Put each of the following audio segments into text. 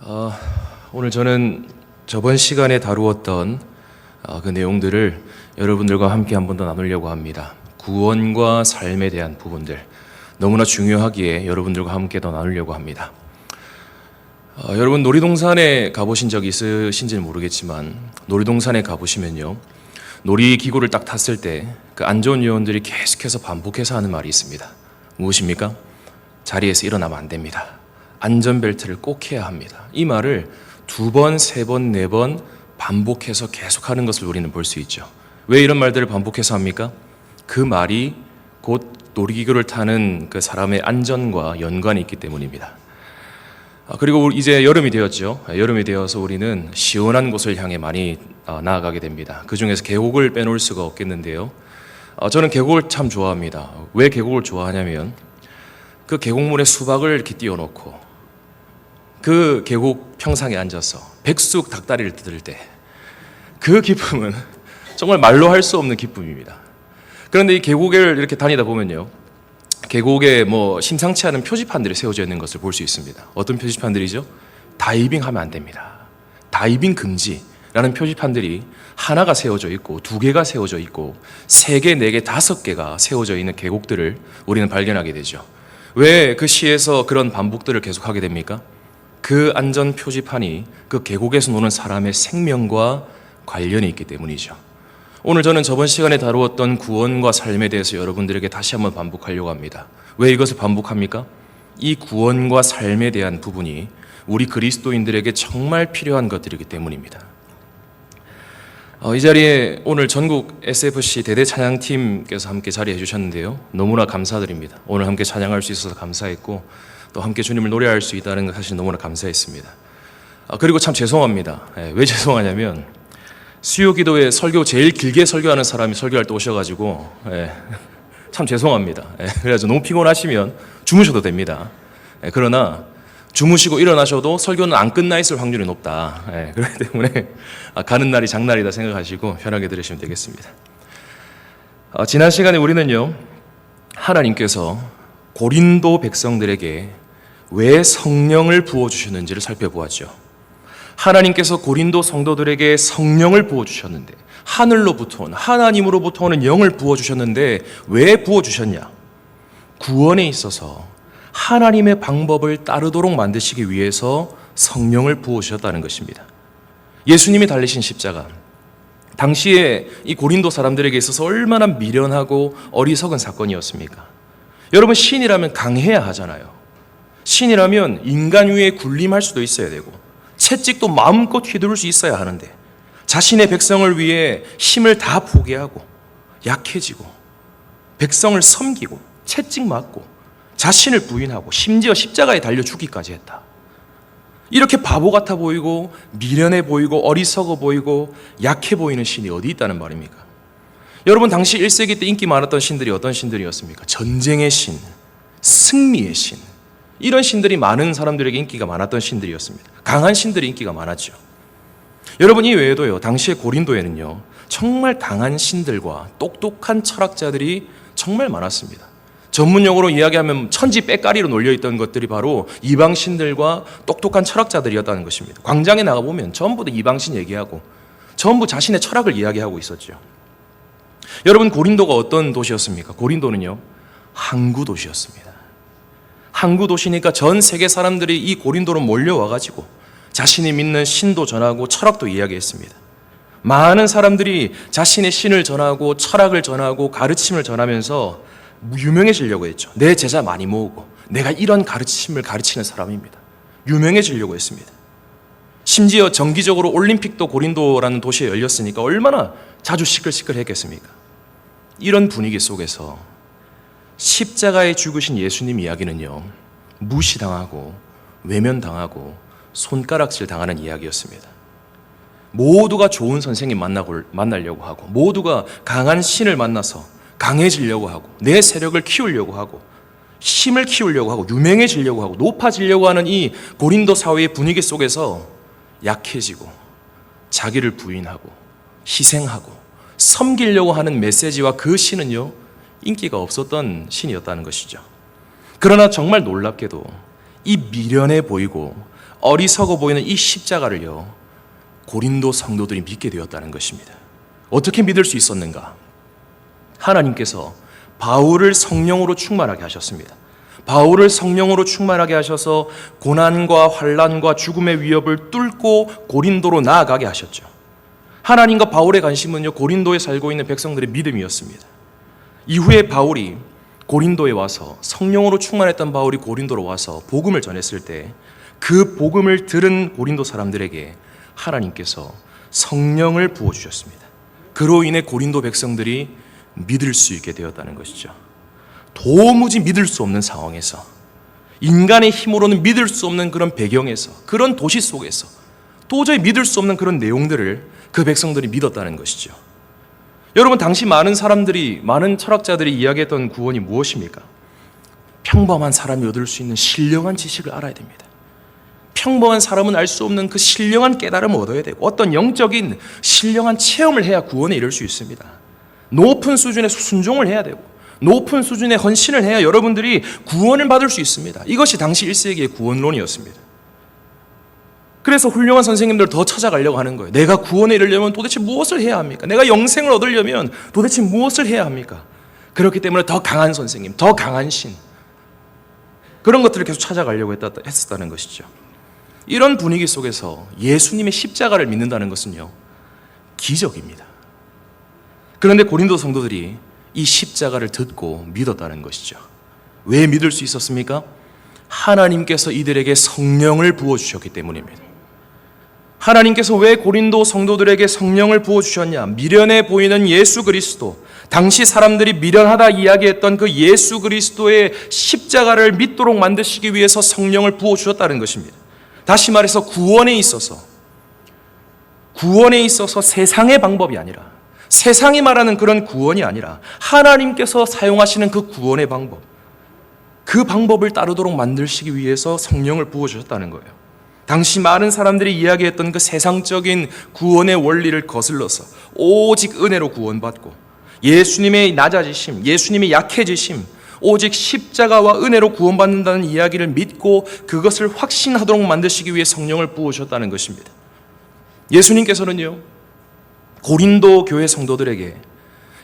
어, 오늘 저는 저번 시간에 다루었던 그 내용들을 여러분들과 함께 한 번 더 나누려고 합니다. 구원과 삶에 대한 부분들 너무나 중요하기에 여러분들과 함께 더 나누려고 합니다. 여러분 놀이동산에 가보신 적 있으신지는 모르겠지만 놀이동산에 가보시면요, 놀이기구를 딱 탔을 때 그 안전요원들이 계속해서 반복해서 하는 말이 있습니다. 무엇입니까? 자리에서 일어나면 안 됩니다. 안전벨트를 꼭 해야 합니다. 이 말을 2번, 3번, 4번 반복해서 계속하는 것을 우리는 볼 수 있죠. 왜 이런 말들을 반복해서 합니까? 그 말이 곧 놀이기구를 타는 그 사람의 안전과 연관이 있기 때문입니다. 그리고 이제 여름이 되었죠. 여름이 되어서 우리는 시원한 곳을 향해 많이 나아가게 됩니다. 그 중에서 계곡을 빼놓을 수가 없겠는데요. 저는 계곡을 참 좋아합니다. 왜 계곡을 좋아하냐면 그 계곡물에 수박을 이렇게 띄워놓고 그 계곡 평상에 앉아서 백숙 닭다리를 뜯을 때 그 기쁨은 정말 말로 할 수 없는 기쁨입니다. 그런데 이 계곡을 이렇게 다니다 보면요, 계곡에 심상치 않은 표지판들이 세워져 있는 것을 볼 수 있습니다. 어떤 표지판들이죠? 다이빙 하면 안 됩니다. 다이빙 금지라는 표지판들이 하나가 세워져 있고 2개가 세워져 있고 3개, 4개, 5개가 세워져 있는 계곡들을 우리는 발견하게 되죠. 왜 그 시에서 그런 반복들을 계속하게 됩니까? 그 안전 표지판이 그 계곡에서 노는 사람의 생명과 관련이 있기 때문이죠. 오늘 저는 저번 시간에 다루었던 구원과 삶에 대해서 여러분들에게 다시 한번 반복하려고 합니다. 왜 이것을 반복합니까? 이 구원과 삶에 대한 부분이 우리 그리스도인들에게 정말 필요한 것들이기 때문입니다. 이 자리에 오늘 전국 SFC 대대 찬양팀께서 함께 자리해 주셨는데요, 너무나 감사드립니다. 오늘 함께 찬양할 수 있어서 감사했고 또 함께 주님을 노래할 수 있다는 것 사실 너무나 감사했습니다. 그리고 참 죄송합니다. 왜 죄송하냐면 수요기도에 설교 제일 길게 설교하는 사람이 설교할 때 오셔가지고 참 죄송합니다. 그래서 너무 피곤하시면 주무셔도 됩니다. 그러나 주무시고 일어나셔도 설교는 안 끝나 있을 확률이 높다. 그렇기 때문에 가는 날이 장날이다 생각하시고 편하게 들으시면 되겠습니다. 지난 시간에 우리는요, 하나님께서 고린도 백성들에게 왜 성령을 부어주셨는지를 살펴보았죠. 하나님께서 고린도 성도들에게 성령을 부어주셨는데, 하늘로부터 온, 하나님으로부터 오는 영을 부어주셨는데 왜 부어주셨냐? 구원에 있어서 하나님의 방법을 따르도록 만드시기 위해서 성령을 부어주셨다는 것입니다. 예수님이 달리신 십자가, 당시에 이 고린도 사람들에게 있어서 얼마나 미련하고 어리석은 사건이었습니까? 여러분, 신이라면 강해야 하잖아요. 신이라면 인간 위에 군림할 수도 있어야 되고 채찍도 마음껏 휘두를 수 있어야 하는데 자신의 백성을 위해 힘을 다 포기하고 약해지고 백성을 섬기고 채찍 맞고 자신을 부인하고 심지어 십자가에 달려 죽기까지 했다. 이렇게 바보 같아 보이고 미련해 보이고 어리석어 보이고 약해 보이는 신이 어디 있다는 말입니까? 여러분, 당시 1세기 때 인기 많았던 신들이 어떤 신들이었습니까? 전쟁의 신, 승리의 신, 이런 신들이 많은 사람들에게 인기가 많았던 신들이었습니다. 강한 신들이 인기가 많았죠. 여러분, 이 외에도요, 당시의 고린도에는요, 정말 강한 신들과 똑똑한 철학자들이 정말 많았습니다. 전문용어로 이야기하면 천지 빼까리로 놀려있던 것들이 바로 이방신들과 똑똑한 철학자들이었다는 것입니다. 광장에 나가보면 전부 다 이방신 얘기하고 전부 자신의 철학을 이야기하고 있었죠. 여러분, 고린도가 어떤 도시였습니까? 고린도는요, 항구 도시였습니다. 항구 도시니까 전 세계 사람들이 이 고린도로 몰려와가지고 자신이 믿는 신도 전하고 철학도 이야기했습니다. 많은 사람들이 자신의 신을 전하고 철학을 전하고 가르침을 전하면서 유명해지려고 했죠. 내 제자 많이 모으고 내가 이런 가르침을 가르치는 사람입니다. 유명해지려고 했습니다. 심지어 정기적으로 올림픽도 고린도라는 도시에 열렸으니까 얼마나 자주 시끌시끌했겠습니까? 이런 분위기 속에서 십자가에 죽으신 예수님 이야기는요, 무시당하고 외면당하고 손가락질 당하는 이야기였습니다. 모두가 좋은 선생님 만나려고 하고 모두가 강한 신을 만나서 강해지려고 하고 내 세력을 키우려고 하고 힘을 키우려고 하고 유명해지려고 하고 높아지려고 하는 이 고린도 사회의 분위기 속에서 약해지고 자기를 부인하고 희생하고 섬기려고 하는 메시지와 그 신은요, 인기가 없었던 신이었다는 것이죠. 그러나 정말 놀랍게도 이 미련해 보이고 어리석어 보이는 이 십자가를요, 고린도 성도들이 믿게 되었다는 것입니다. 어떻게 믿을 수 있었는가? 하나님께서 바울을 성령으로 충만하게 하셨습니다. 바울을 성령으로 충만하게 하셔서 고난과 환난과 죽음의 위협을 뚫고 고린도로 나아가게 하셨죠. 하나님과 바울의 관심은요, 고린도에 살고 있는 백성들의 믿음이었습니다. 이후에 바울이 고린도에 와서, 성령으로 충만했던 바울이 고린도로 와서 복음을 전했을 때 그 복음을 들은 고린도 사람들에게 하나님께서 성령을 부어주셨습니다. 그로 인해 고린도 백성들이 믿을 수 있게 되었다는 것이죠. 도무지 믿을 수 없는 상황에서, 인간의 힘으로는 믿을 수 없는 그런 배경에서, 그런 도시 속에서 도저히 믿을 수 없는 그런 내용들을 그 백성들이 믿었다는 것이죠. 여러분, 당시 많은 사람들이, 많은 철학자들이 이야기했던 구원이 무엇입니까? 평범한 사람이 얻을 수 있는 신령한 지식을 알아야 됩니다. 평범한 사람은 알 수 없는 그 신령한 깨달음을 얻어야 되고, 어떤 영적인 신령한 체험을 해야 구원에 이를 수 있습니다. 높은 수준의 순종을 해야 되고, 높은 수준의 헌신을 해야 여러분들이 구원을 받을 수 있습니다. 이것이 당시 1세기의 구원론이었습니다. 그래서 훌륭한 선생님들 더 찾아가려고 하는 거예요. 내가 구원에 이르려면 도대체 무엇을 해야 합니까? 내가 영생을 얻으려면 도대체 무엇을 해야 합니까? 그렇기 때문에 더 강한 선생님, 더 강한 신, 그런 것들을 계속 찾아가려고 했었다는 것이죠. 이런 분위기 속에서 예수님의 십자가를 믿는다는 것은요, 기적입니다. 그런데 고린도 성도들이 이 십자가를 듣고 믿었다는 것이죠. 왜 믿을 수 있었습니까? 하나님께서 이들에게 성령을 부어주셨기 때문입니다. 하나님께서 왜 고린도 성도들에게 성령을 부어주셨냐? 미련해 보이는 예수 그리스도, 당시 사람들이 미련하다 이야기했던 그 예수 그리스도의 십자가를 믿도록 만드시기 위해서 성령을 부어주셨다는 것입니다. 다시 말해서 구원에 있어서 세상의 방법이 아니라, 세상이 말하는 그런 구원이 아니라 하나님께서 사용하시는 그 구원의 방법, 그 방법을 따르도록 만드시기 위해서 성령을 부어주셨다는 거예요. 당시 많은 사람들이 이야기했던 그 세상적인 구원의 원리를 거슬러서 오직 은혜로 구원받고, 예수님의 낮아지심, 예수님의 약해지심, 오직 십자가와 은혜로 구원받는다는 이야기를 믿고 그것을 확신하도록 만드시기 위해 성령을 부어주셨다는 것입니다. 예수님께서는요, 고린도 교회 성도들에게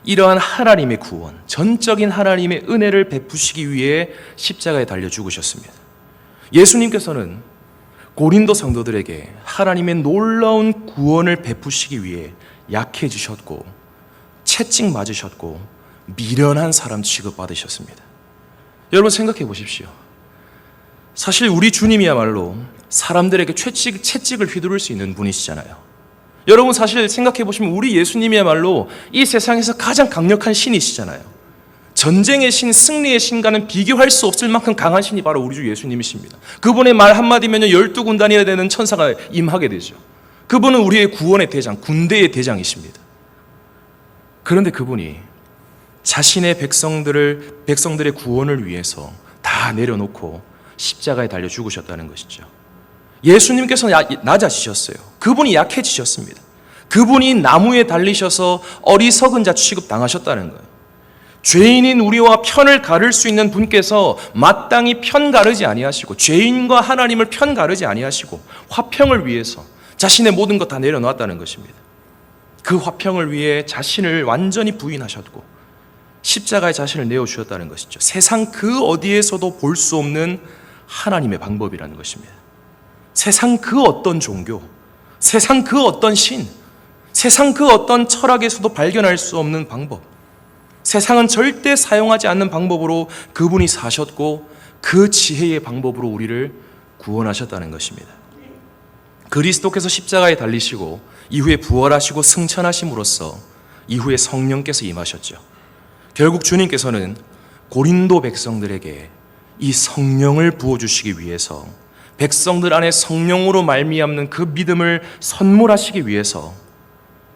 이러한 하나님의 구원, 전적인 하나님의 은혜를 베푸시기 위해 십자가에 달려 죽으셨습니다. 예수님께서는 고린도 성도들에게 하나님의 놀라운 구원을 베푸시기 위해 약해지셨고, 채찍 맞으셨고, 미련한 사람 취급받으셨습니다. 여러분, 생각해 보십시오. 사실 우리 주님이야말로 사람들에게 채찍을 휘두를 수 있는 분이시잖아요. 여러분, 사실 생각해 보시면 우리 예수님이야말로 이 세상에서 가장 강력한 신이시잖아요. 전쟁의 신, 승리의 신과는 비교할 수 없을 만큼 강한 신이 바로 우리 주 예수님이십니다. 그분의 말 한마디면 12군단이나 되는 천사가 임하게 되죠. 그분은 우리의 구원의 대장, 군대의 대장이십니다. 그런데 그분이 자신의 백성들의 구원을 위해서 다 내려놓고 십자가에 달려 죽으셨다는 것이죠. 예수님께서 낮아지셨어요. 그분이 약해지셨습니다. 그분이 나무에 달리셔서 어리석은 자 취급당하셨다는 거예요. 죄인인 우리와 편을 가를 수 있는 분께서 마땅히 편 가르지 아니하시고, 죄인과 하나님을 편 가르지 아니하시고, 화평을 위해서 자신의 모든 것 다 내려놓았다는 것입니다. 그 화평을 위해 자신을 완전히 부인하셨고 십자가에 자신을 내어주셨다는 것이죠. 세상 그 어디에서도 볼 수 없는 하나님의 방법이라는 것입니다. 세상 그 어떤 종교, 세상 그 어떤 신, 세상 그 어떤 철학에서도 발견할 수 없는 방법, 세상은 절대 사용하지 않는 방법으로 그분이 사셨고 그 지혜의 방법으로 우리를 구원하셨다는 것입니다. 그리스도께서 십자가에 달리시고 이후에 부활하시고 승천하심으로써 이후에 성령께서 임하셨죠. 결국 주님께서는 고린도 백성들에게 이 성령을 부어주시기 위해서, 백성들 안에 성령으로 말미암는 그 믿음을 선물하시기 위해서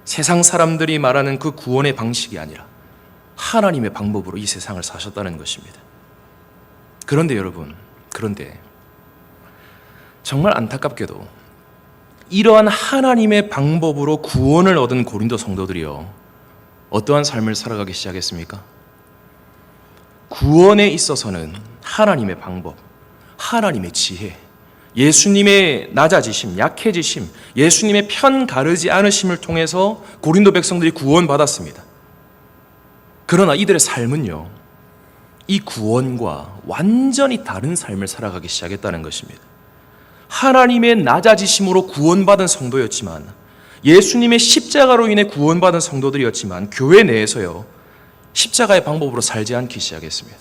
세상 사람들이 말하는 그 구원의 방식이 아니라 하나님의 방법으로 이 세상을 사셨다는 것입니다. 그런데 여러분, 정말 안타깝게도 이러한 하나님의 방법으로 구원을 얻은 고린도 성도들이요, 어떠한 삶을 살아가기 시작했습니까? 구원에 있어서는 하나님의 방법, 하나님의 지혜, 예수님의 낮아지심, 약해지심, 예수님의 편 가르지 않으심을 통해서 고린도 백성들이 구원받았습니다. 그러나 이들의 삶은요, 이 구원과 완전히 다른 삶을 살아가기 시작했다는 것입니다. 하나님의 낮아지심으로 구원받은 성도였지만, 예수님의 십자가로 인해 구원받은 성도들이었지만, 교회 내에서요, 십자가의 방법으로 살지 않기 시작했습니다.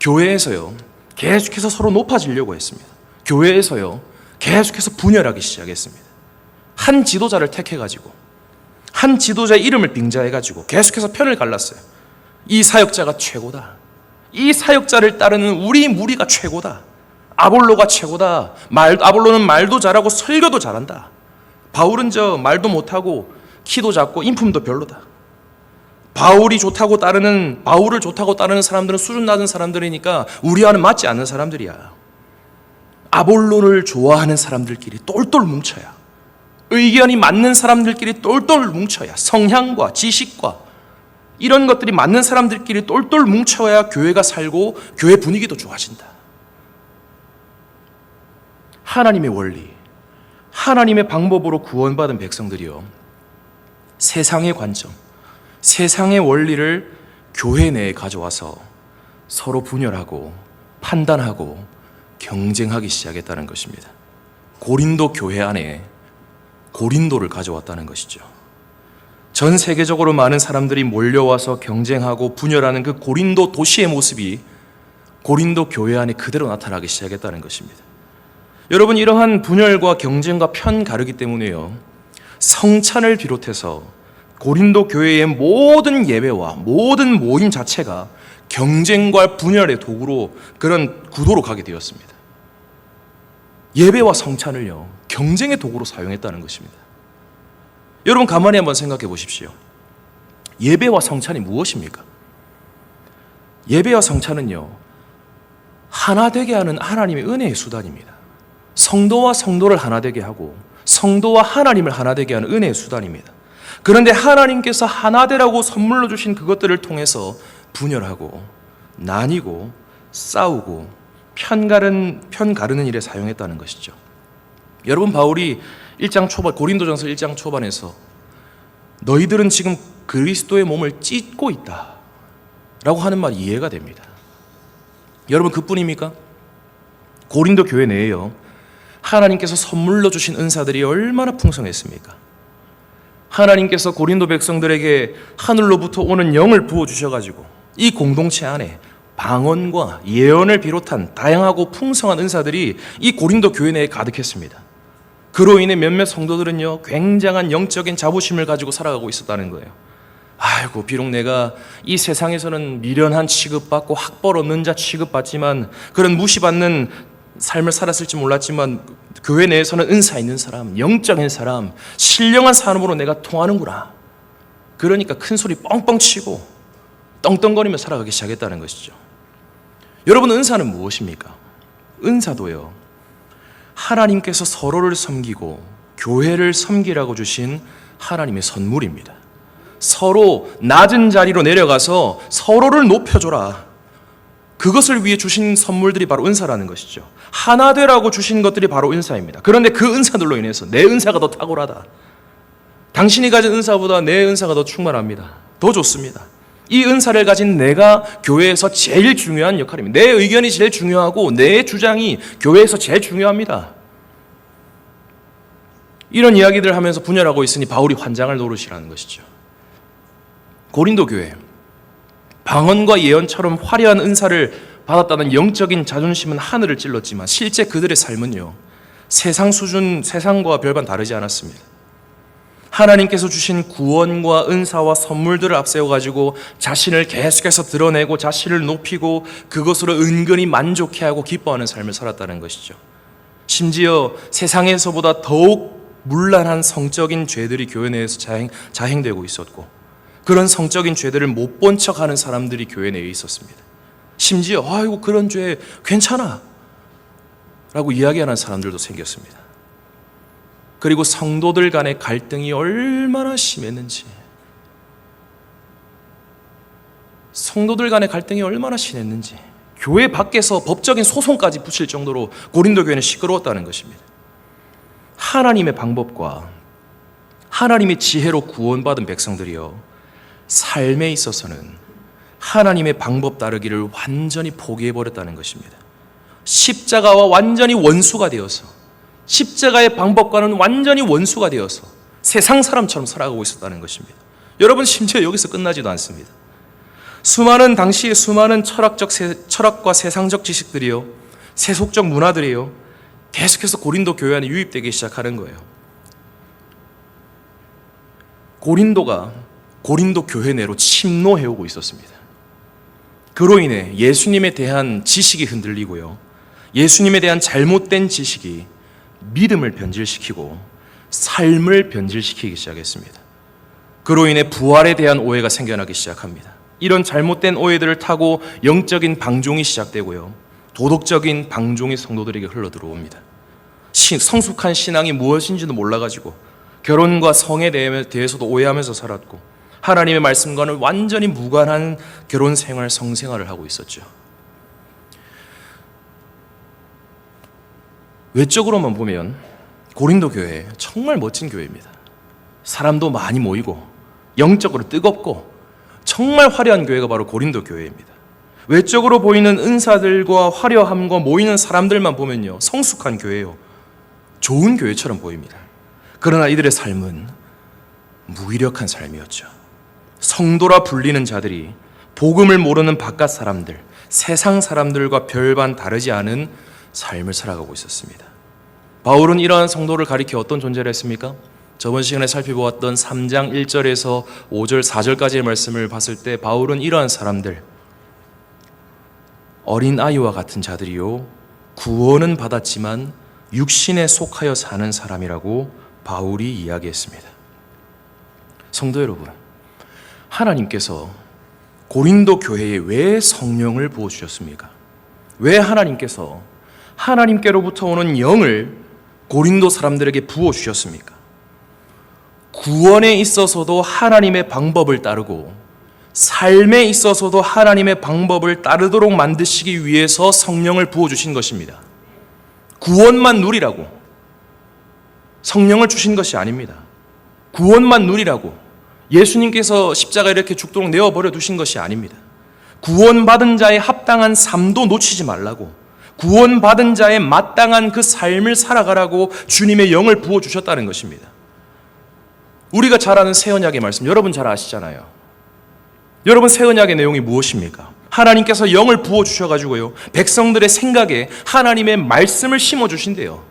교회에서요, 계속해서 서로 높아지려고 했습니다. 교회에서요, 계속해서 분열하기 시작했습니다. 한 지도자를 택해가지고, 한 지도자의 이름을 빙자해가지고 계속해서 편을 갈랐어요. 이 사역자가 최고다. 이 사역자를 따르는 우리 무리가 최고다. 아볼로가 최고다. 아볼로는 말도 잘하고 설교도 잘한다. 바울은 말도 못하고 키도 작고 인품도 별로다. 바울을 좋다고 따르는 사람들은 수준 낮은 사람들이니까 우리와는 맞지 않는 사람들이야. 아볼로를 좋아하는 사람들끼리 똘똘 뭉쳐야, 의견이 맞는 사람들끼리 똘똘 뭉쳐야, 성향과 지식과 이런 것들이 맞는 사람들끼리 똘똘 뭉쳐야 교회가 살고 교회 분위기도 좋아진다. 하나님의 원리, 하나님의 방법으로 구원받은 백성들이요, 세상의 관점, 세상의 원리를 교회 내에 가져와서 서로 분열하고 판단하고 경쟁하기 시작했다는 것입니다. 고린도 교회 안에 고린도를 가져왔다는 것이죠. 전 세계적으로 많은 사람들이 몰려와서 경쟁하고 분열하는 그 고린도 도시의 모습이 고린도 교회 안에 그대로 나타나기 시작했다는 것입니다. 여러분, 이러한 분열과 경쟁과 편 가르기 때문에요, 성찬을 비롯해서 고린도 교회의 모든 예배와 모든 모임 자체가 경쟁과 분열의 도구로, 그런 구도로 가게 되었습니다. 예배와 성찬을요, 경쟁의 도구로 사용했다는 것입니다. 여러분, 가만히 한번 생각해 보십시오. 예배와 성찬이 무엇입니까? 예배와 성찬은요, 하나 되게 하는 하나님의 은혜의 수단입니다. 성도와 성도를 하나 되게 하고 성도와 하나님을 하나 되게 하는 은혜의 수단입니다. 그런데 하나님께서 하나 되라고 선물로 주신 그것들을 통해서 분열하고 나뉘고 싸우고 편 가르는 일에 사용했다는 것이죠. 여러분, 바울이 1장 초반, 고린도전서 1장 초반에서 너희들은 지금 그리스도의 몸을 찢고 있다 라고 하는 말이 이해가 됩니다. 여러분, 그뿐입니까? 고린도 교회 내에요, 하나님께서 선물로 주신 은사들이 얼마나 풍성했습니까? 하나님께서 고린도 백성들에게 하늘로부터 오는 영을 부어주셔가지고 이 공동체 안에 방언과 예언을 비롯한 다양하고 풍성한 은사들이 이 고린도 교회 내에 가득했습니다. 그로 인해 몇몇 성도들은요, 굉장한 영적인 자부심을 가지고 살아가고 있었다는 거예요. 아이고, 비록 내가 이 세상에서는 미련한 취급받고 학벌 없는 자 취급받지만, 그런 무시받는 삶을 살았을지 몰랐지만, 교회 내에서는 은사 있는 사람, 영적인 사람, 신령한 사람으로 내가 통하는구나. 그러니까 큰 소리 뻥뻥 치고 떵떵거리며 살아가기 시작했다는 것이죠. 여러분, 은사는 무엇입니까? 은사도요, 하나님께서 서로를 섬기고 교회를 섬기라고 주신 하나님의 선물입니다. 서로 낮은 자리로 내려가서 서로를 높여줘라. 그것을 위해 주신 선물들이 바로 은사라는 것이죠. 하나 되라고 주신 것들이 바로 은사입니다. 그런데 그 은사들로 인해서 내 은사가 더 탁월하다, 당신이 가진 은사보다 내 은사가 더 충만합니다, 더 좋습니다, 이 은사를 가진 내가 교회에서 제일 중요한 역할입니다, 내 의견이 제일 중요하고 내 주장이 교회에서 제일 중요합니다, 이런 이야기들을 하면서 분열하고 있으니 바울이 환장을 노릇이라는 것이죠. 고린도 교회, 방언과 예언처럼 화려한 은사를 받았다는 영적인 자존심은 하늘을 찔렀지만 실제 그들의 삶은요, 세상과 별반 다르지 않았습니다. 하나님께서 주신 구원과 은사와 선물들을 앞세워가지고 자신을 계속해서 드러내고 자신을 높이고 그것으로 은근히 만족해하고 기뻐하는 삶을 살았다는 것이죠. 심지어 세상에서보다 더욱 문란한 성적인 죄들이 교회 내에서 자행되고 있었고, 그런 성적인 죄들을 못 본 척하는 사람들이 교회 내에 있었습니다. 심지어 아이고, 그런 죄 괜찮아 라고 이야기하는 사람들도 생겼습니다. 그리고 성도들 간의 갈등이 얼마나 심했는지, 교회 밖에서 법적인 소송까지 붙일 정도로 고린도 교회는 시끄러웠다는 것입니다. 하나님의 방법과 하나님의 지혜로 구원받은 백성들이요, 삶에 있어서는 하나님의 방법 따르기를 완전히 포기해버렸다는 것입니다. 십자가와 완전히 원수가 되어서, 십자가의 방법과는 완전히 원수가 되어서 세상 사람처럼 살아가고 있었다는 것입니다. 여러분, 심지어 여기서 끝나지도 않습니다. 당시의 수많은 철학과 세상적 지식들이요, 세속적 문화들이요, 계속해서 고린도 교회 안에 유입되기 시작하는 거예요. 고린도 교회 내로 침노해오고 있었습니다. 그로 인해 예수님에 대한 지식이 흔들리고요, 예수님에 대한 잘못된 지식이 믿음을 변질시키고 삶을 변질시키기 시작했습니다. 그로 인해 부활에 대한 오해가 생겨나기 시작합니다. 이런 잘못된 오해들을 타고 영적인 방종이 시작되고요, 도덕적인 방종이 성도들에게 흘러들어옵니다. 성숙한 신앙이 무엇인지도 몰라가지고 결혼과 성에 대해서도 오해하면서 살았고, 하나님의 말씀과는 완전히 무관한 결혼 생활, 성생활을 하고 있었죠. 외적으로만 보면 고린도 교회 정말 멋진 교회입니다. 사람도 많이 모이고 영적으로 뜨겁고 정말 화려한 교회가 바로 고린도 교회입니다. 외적으로 보이는 은사들과 화려함과 모이는 사람들만 보면요, 성숙한 교회요, 좋은 교회처럼 보입니다. 그러나 이들의 삶은 무기력한 삶이었죠. 성도라 불리는 자들이 복음을 모르는 바깥 사람들, 세상 사람들과 별반 다르지 않은 삶을 살아가고 있었습니다. 바울은 이러한 성도를 가리켜 어떤 존재를 했습니까? 저번 시간에 살펴보았던 3장 1절에서 5절, 4절까지의 말씀을 봤을 때 바울은 이러한 사람들, 어린아이와 같은 자들이요, 구원은 받았지만 육신에 속하여 사는 사람이라고 바울이 이야기했습니다. 성도 여러분, 하나님께서 고린도 교회에 왜 성령을 부어주셨습니까? 왜 하나님께서 하나님께로부터 오는 영을 고린도 사람들에게 부어주셨습니까? 구원에 있어서도 하나님의 방법을 따르고 삶에 있어서도 하나님의 방법을 따르도록 만드시기 위해서 성령을 부어주신 것입니다. 구원만 누리라고 성령을 주신 것이 아닙니다. 구원만 누리라고 예수님께서 십자가에 이렇게 죽도록 내어버려 두신 것이 아닙니다. 구원받은 자의 합당한 삶도 놓치지 말라고, 구원받은 자의 마땅한 그 삶을 살아가라고 주님의 영을 부어주셨다는 것입니다. 우리가 잘 아는 새 언약의 말씀, 여러분 잘 아시잖아요. 여러분, 새 언약의 내용이 무엇입니까? 하나님께서 영을 부어주셔가지고요, 백성들의 생각에 하나님의 말씀을 심어주신대요.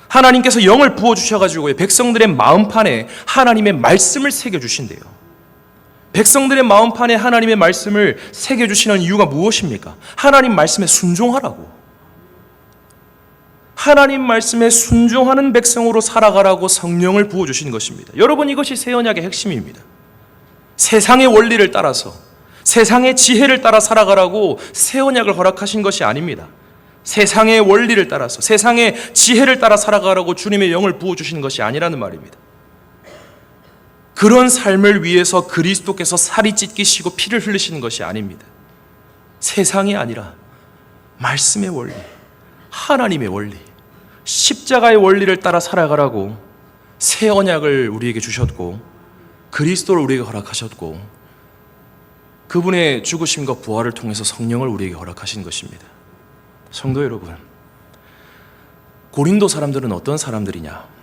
하나님께서 영을 부어주셔가지고요, 백성들의 마음판에 하나님의 말씀을 새겨주신대요. 백성들의 마음판에 하나님의 말씀을 새겨주시는 이유가 무엇입니까? 하나님 말씀에 순종하라고. 하나님 말씀에 순종하는 백성으로 살아가라고 성령을 부어주신 것입니다. 여러분, 이것이 새 언약의 핵심입니다. 세상의 원리를 따라서, 세상의 지혜를 따라 살아가라고 새 언약을 허락하신 것이 아닙니다. 세상의 원리를 따라서, 세상의 지혜를 따라 살아가라고 주님의 영을 부어주시는 것이 아니라는 말입니다. 그런 삶을 위해서 그리스도께서 살이 찢기시고 피를 흘리시는 것이 아닙니다. 세상이 아니라 말씀의 원리, 하나님의 원리, 십자가의 원리를 따라 살아가라고 새 언약을 우리에게 주셨고, 그리스도를 우리에게 허락하셨고, 그분의 죽으심과 부활을 통해서 성령을 우리에게 허락하신 것입니다. 성도 여러분, 고린도 사람들은 어떤 사람들이냐?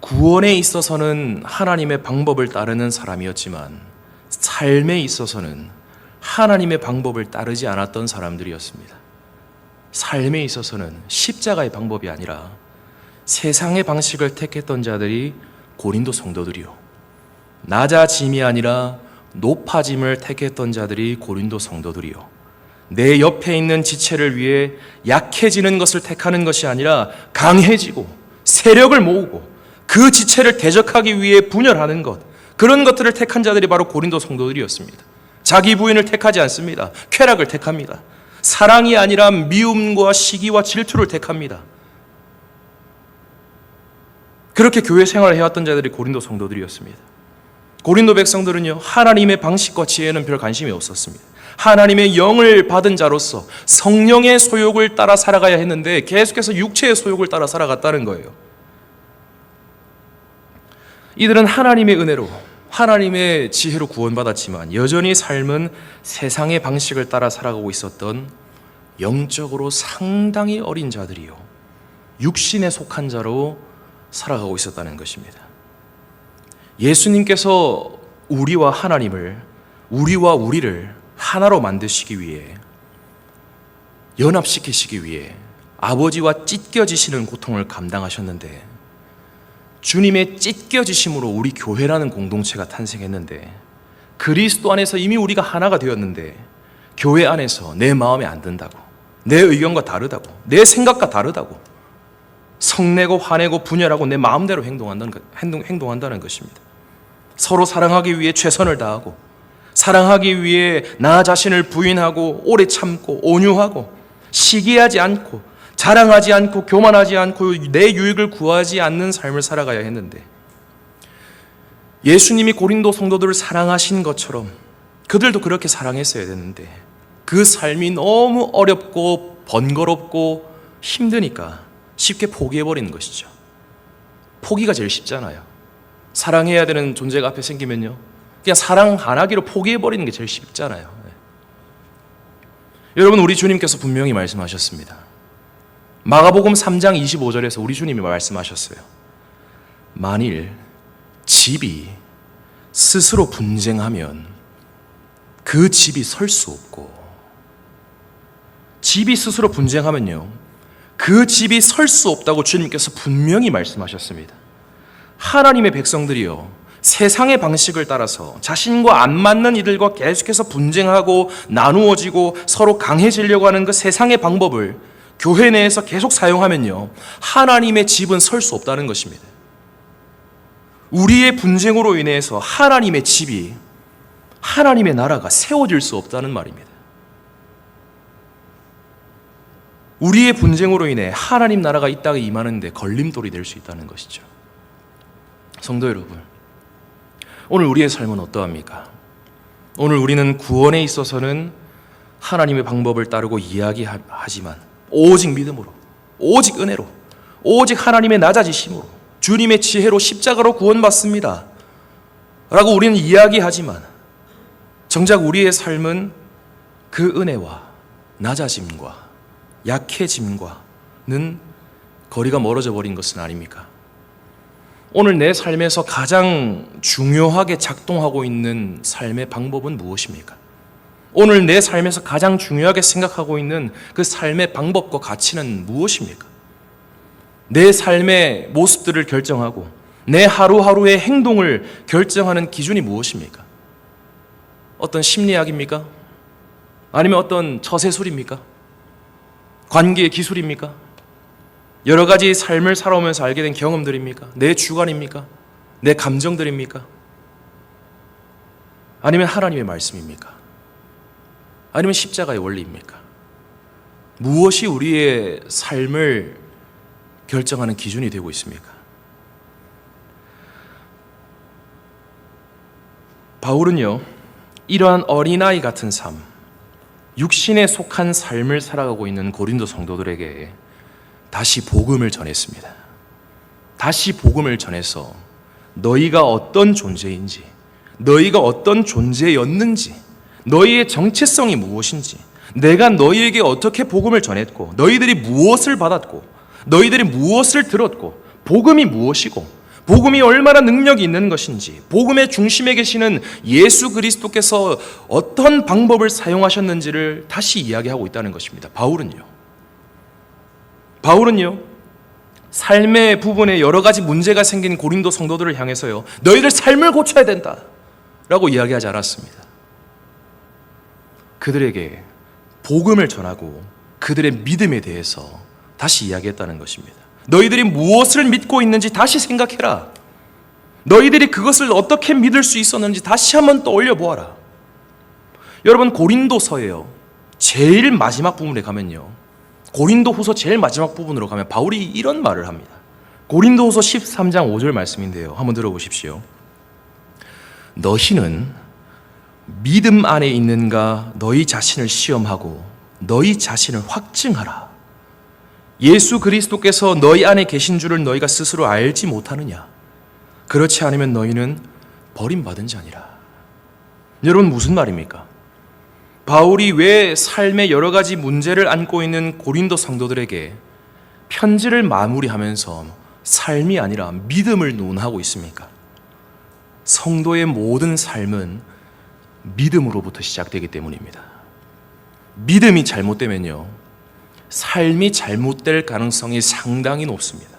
구원에 있어서는 하나님의 방법을 따르는 사람이었지만 삶에 있어서는 하나님의 방법을 따르지 않았던 사람들이었습니다. 삶에 있어서는 십자가의 방법이 아니라 세상의 방식을 택했던 자들이 고린도 성도들이요, 낮아짐이 아니라 높아짐을 택했던 자들이 고린도 성도들이요, 내 옆에 있는 지체를 위해 약해지는 것을 택하는 것이 아니라 강해지고 세력을 모으고 그 지체를 대적하기 위해 분열하는 것, 그런 것들을 택한 자들이 바로 고린도 성도들이었습니다. 자기 부인을 택하지 않습니다. 쾌락을 택합니다. 사랑이 아니라 미움과 시기와 질투를 택합니다. 그렇게 교회 생활을 해왔던 자들이 고린도 성도들이었습니다. 고린도 백성들은요, 하나님의 방식과 지혜에는 별 관심이 없었습니다. 하나님의 영을 받은 자로서 성령의 소욕을 따라 살아가야 했는데 계속해서 육체의 소욕을 따라 살아갔다는 거예요. 이들은 하나님의 은혜로, 하나님의 지혜로 구원받았지만 여전히 삶은 세상의 방식을 따라 살아가고 있었던 영적으로 상당히 어린 자들이요, 육신에 속한 자로 살아가고 있었다는 것입니다. 예수님께서 우리와 하나님을, 우리와 우리를 하나로 만드시기 위해, 연합시키시기 위해 아버지와 찢겨지시는 고통을 감당하셨는데, 주님의 찢겨지심으로 우리 교회라는 공동체가 탄생했는데, 그리스도 안에서 이미 우리가 하나가 되었는데 교회 안에서 내 마음에 안 든다고, 내 의견과 다르다고, 내 생각과 다르다고 성내고 화내고 분열하고 내 마음대로 행동한다는 것입니다. 서로 사랑하기 위해 최선을 다하고, 사랑하기 위해 나 자신을 부인하고, 오래 참고, 온유하고, 시기하지 않고, 자랑하지 않고, 교만하지 않고, 내 유익을 구하지 않는 삶을 살아가야 했는데, 예수님이 고린도 성도들을 사랑하신 것처럼 그들도 그렇게 사랑했어야 되는데 그 삶이 너무 어렵고 번거롭고 힘드니까 쉽게 포기해버리는 것이죠. 포기가 제일 쉽잖아요. 사랑해야 되는 존재가 앞에 생기면요, 그냥 사랑 안 하기로 포기해버리는 게 제일 쉽잖아요. 여러분, 우리 주님께서 분명히 말씀하셨습니다. 마가복음 3장 25절에서 우리 주님이 말씀하셨어요. 만일 집이 스스로 분쟁하면 그 집이 설 수 없고, 집이 스스로 분쟁하면요, 그 집이 설 수 없다고 주님께서 분명히 말씀하셨습니다. 하나님의 백성들이요, 세상의 방식을 따라서 자신과 안 맞는 이들과 계속해서 분쟁하고 나누어지고 서로 강해지려고 하는 그 세상의 방법을 교회 내에서 계속 사용하면요, 하나님의 집은 설 수 없다는 것입니다. 우리의 분쟁으로 인해서 하나님의 집이, 하나님의 나라가 세워질 수 없다는 말입니다. 우리의 분쟁으로 인해 하나님 나라가 이 땅에 임하는데 걸림돌이 될 수 있다는 것이죠. 성도 여러분, 오늘 우리의 삶은 어떠합니까? 오늘 우리는 구원에 있어서는 하나님의 방법을 따르고 이야기하지만 오직 믿음으로, 오직 은혜로, 오직 하나님의 낮아지심으로, 주님의 지혜로 십자가로 구원받습니다 라고 우리는 이야기하지만 정작 우리의 삶은 그 은혜와 낮아짐과 약해짐과는 거리가 멀어져 버린 것은 아닙니까? 오늘 내 삶에서 가장 중요하게 작동하고 있는 삶의 방법은 무엇입니까? 오늘 내 삶에서 가장 중요하게 생각하고 있는 그 삶의 방법과 가치는 무엇입니까? 내 삶의 모습들을 결정하고 내 하루하루의 행동을 결정하는 기준이 무엇입니까? 어떤 심리학입니까? 아니면 어떤 처세술입니까? 관계의 기술입니까? 여러 가지 삶을 살아오면서 알게 된 경험들입니까? 내 주관입니까? 내 감정들입니까? 아니면 하나님의 말씀입니까? 아니면 십자가의 원리입니까? 무엇이 우리의 삶을 결정하는 기준이 되고 있습니까? 바울은요, 이러한 어린아이 같은 삶, 육신에 속한 삶을 살아가고 있는 고린도 성도들에게 다시 복음을 전했습니다. 다시 복음을 전해서 너희가 어떤 존재인지, 너희가 어떤 존재였는지, 너희의 정체성이 무엇인지, 내가 너희에게 어떻게 복음을 전했고, 너희들이 무엇을 받았고, 너희들이 무엇을 들었고, 복음이 무엇이고, 복음이 얼마나 능력이 있는 것인지, 복음의 중심에 계시는 예수 그리스도께서 어떤 방법을 사용하셨는지를 다시 이야기하고 있다는 것입니다. 바울은요, 삶의 부분에 여러 가지 문제가 생긴 고린도 성도들을 향해서요, 너희들 삶을 고쳐야 된다 라고 이야기하지 않았습니다. 그들에게 복음을 전하고 그들의 믿음에 대해서 다시 이야기했다는 것입니다. 너희들이 무엇을 믿고 있는지 다시 생각해라. 너희들이 그것을 어떻게 믿을 수 있었는지 다시 한번 떠올려 보아라. 여러분, 고린도서예요, 제일 마지막 부분에 가면요, 고린도후서 제일 마지막 부분으로 가면 바울이 이런 말을 합니다. 고린도후서 13장 5절 말씀인데요, 한번 들어보십시오. 너희는 믿음 안에 있는가 너희 자신을 시험하고 너희 자신을 확증하라. 예수 그리스도께서 너희 안에 계신 줄을 너희가 스스로 알지 못하느냐? 그렇지 않으면 너희는 버림받은 자니라. 여러분, 무슨 말입니까? 바울이 왜 삶의 여러 가지 문제를 안고 있는 고린도 성도들에게 편지를 마무리하면서 삶이 아니라 믿음을 논하고 있습니까? 성도의 모든 삶은 믿음으로부터 시작되기 때문입니다. 믿음이 잘못되면요, 삶이 잘못될 가능성이 상당히 높습니다.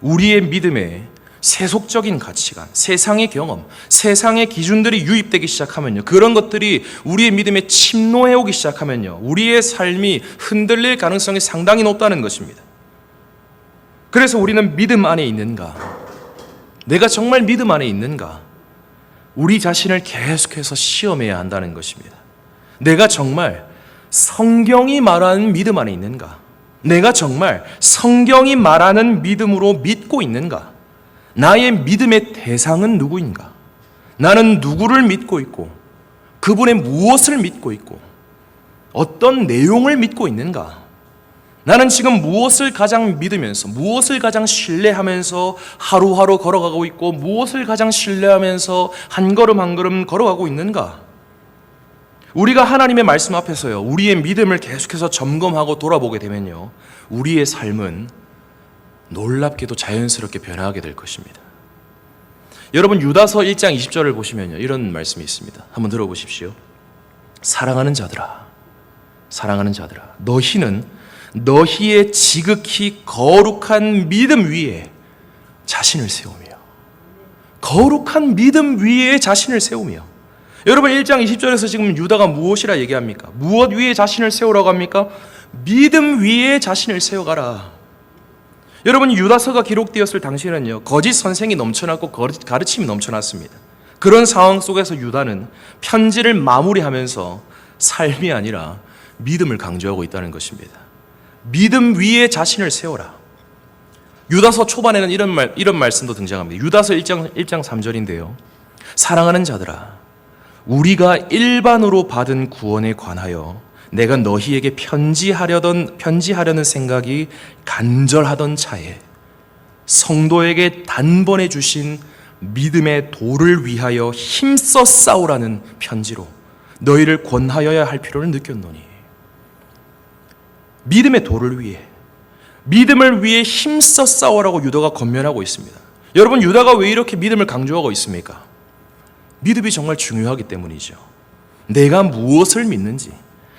우리의 믿음에 세속적인 가치관, 세상의 경험, 세상의 기준들이 유입되기 시작하면요, 그런 것들이 우리의 믿음에 침노해오기 시작하면요, 우리의 삶이 흔들릴 가능성이 상당히 높다는 것입니다. 그래서 우리는 믿음 안에 있는가? 내가 정말 믿음 안에 있는가? 우리 자신을 계속해서 시험해야 한다는 것입니다. 내가 정말 성경이 말하는 믿음 안에 있는가? 내가 정말 성경이 말하는 믿음으로 믿고 있는가? 나의 믿음의 대상은 누구인가? 나는 누구를 믿고 있고 그분의 무엇을 믿고 있고 어떤 내용을 믿고 있는가? 나는 지금 무엇을 가장 믿으면서 무엇을 가장 신뢰하면서 하루하루 걸어가고 있고 무엇을 가장 신뢰하면서 한 걸음 한 걸음 걸어가고 있는가? 우리가 하나님의 말씀 앞에서요, 우리의 믿음을 계속해서 점검하고 돌아보게 되면요, 우리의 삶은 놀랍게도 자연스럽게 변화하게 될 것입니다. 여러분, 유다서 1장 20절을 보시면요, 이런 말씀이 있습니다. 한번 들어보십시오. 사랑하는 자들아, 사랑하는 자들아, 너희는 너희의 지극히 거룩한 믿음 위에 자신을 세우며, 거룩한 믿음 위에 자신을 세우며. 여러분, 1장 20절에서 지금 유다가 무엇이라 얘기합니까? 무엇 위에 자신을 세우라고 합니까? 믿음 위에 자신을 세워가라. 여러분, 유다서가 기록되었을 당시에는요, 거짓 선생이 넘쳐났고 가르침이 넘쳐났습니다. 그런 상황 속에서 유다는 편지를 마무리하면서 삶이 아니라 믿음을 강조하고 있다는 것입니다. 믿음 위에 자신을 세워라. 유다서 초반에는 이런 말씀도 등장합니다. 유다서 1장 3절인데요. 사랑하는 자들아, 우리가 일반으로 받은 구원에 관하여 내가 너희에게 편지하려는 생각이 간절하던 차에 성도에게 단번에 주신 믿음의 도를 위하여 힘써 싸우라는 편지로 너희를 권하여야 할 필요를 느꼈노니. 믿음의 도를 위해, 믿음을 위해 힘써 싸우라고 유다가 권면하고 있습니다. 여러분, 유다가 왜 이렇게 믿음을 강조하고 있습니까? 믿음이 정말 중요하기 때문이죠. 내가 무엇을 믿는지,